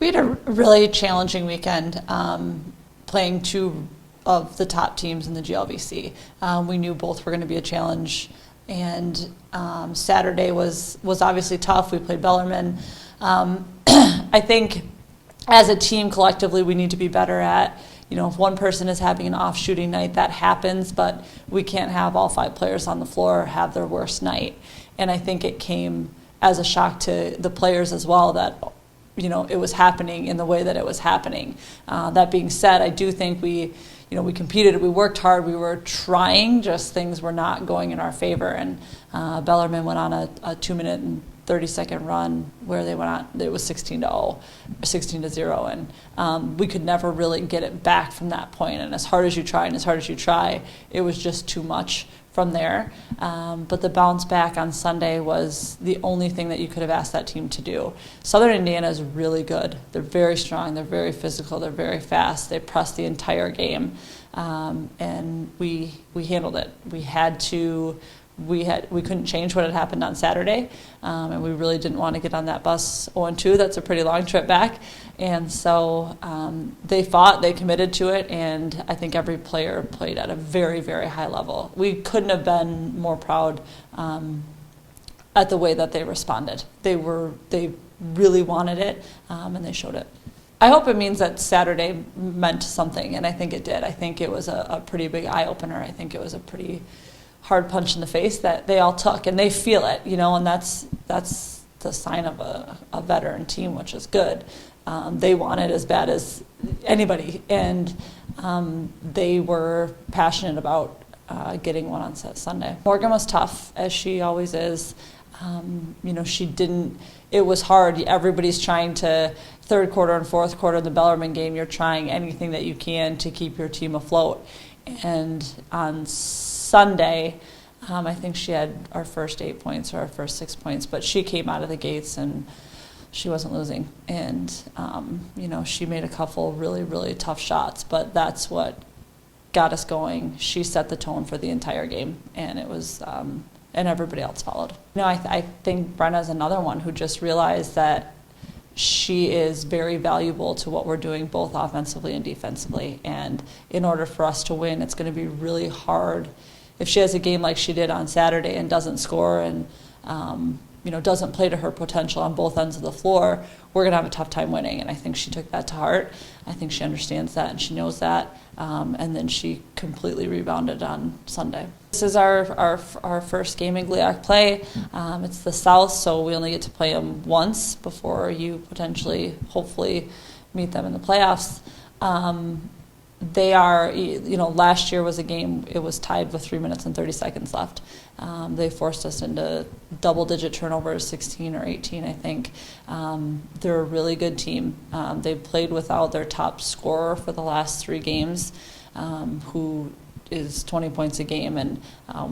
We had a really challenging weekend playing two of the top teams in the GLVC. We knew both were going to be a challenge, and Saturday was obviously tough. We played Bellarmine. I think as a team collectively we need to be better at, if one person is having an off shooting night, that happens, but we can't have all 5 players on the floor have their worst night. And I think it came as a shock to the players as well that it was happening in the way that it was happening. That being said, I do think we competed, we worked hard, we were trying, just things were not going in our favor. And Bellarmine went on a 2-minute and 30-second run where they went on, it was 16-0, and we could never really get it back from that point. And as hard as you try, it was just too much from there. But the bounce back on Sunday was the only thing that you could have asked that team to do. Southern Indiana is really good. They're very strong, they're very physical, they're very fast. They pressed the entire game, and we handled it. We couldn't change what had happened on Saturday, and we really didn't want to get on that bus 0-2. That's a pretty long trip back. And so they fought, they committed to it, and I think every player played at a very, very high level. We couldn't have been more proud at the way that they responded. They really wanted it, and they showed it. I hope it means that Saturday meant something, and I think it did. I think it was a pretty big eye-opener. I think it was a pretty hard punch in the face that they all took, and they feel it, and that's the sign of a veteran team, which is good. They want it as bad as anybody, and they were passionate about getting one on Sunday. Morgan was tough, as she always is. It was hard. Everybody's trying to, third quarter and fourth quarter in the Bellarmine game, you're trying anything that you can to keep your team afloat. And on Sunday, I think she had our first 8 points or our first 6 points, but she came out of the gates and she wasn't losing. And, she made a couple really, really tough shots, but that's what got us going. She set the tone for the entire game, and it was, and everybody else followed. I think Brenna's another one who just realized that she is very valuable to what we're doing both offensively and defensively. And in order for us to win, it's going to be really hard. If she has a game like she did on Saturday and doesn't score and doesn't play to her potential on both ends of the floor, we're going to have a tough time winning. And I think she took that to heart. I think she understands that and she knows that. And then she completely rebounded on Sunday. This is our first game in GLIAC play. It's the South, so we only get to play them once before you potentially, hopefully, meet them in the playoffs. They are, last year was a game, it was tied with 3 minutes and 30 seconds left. They forced us into double-digit turnovers, 16 or 18, I think. They're a really good team. They've played without their top scorer for the last 3 games, who is 20 points a game, and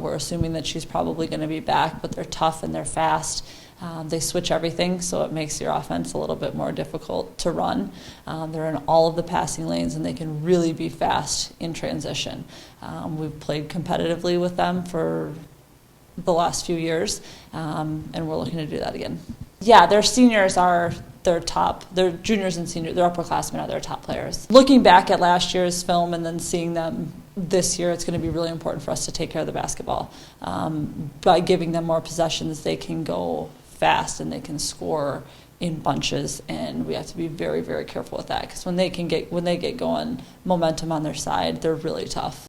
we're assuming that she's probably going to be back, but they're tough and they're fast. They switch everything, so it makes your offense a little bit more difficult to run. They're in all of the passing lanes, and they can really be fast in transition. We've played competitively with them for the last few years, and we're looking to do that again. Yeah, their seniors are their top. Their juniors and seniors, their upperclassmen are their top players. Looking back at last year's film and then seeing them this year, it's going to be really important for us to take care of the basketball. By giving them more possessions, they can go fast and they can score in bunches, and we have to be very, very careful with that, because when they get going, momentum on their side, they're really tough.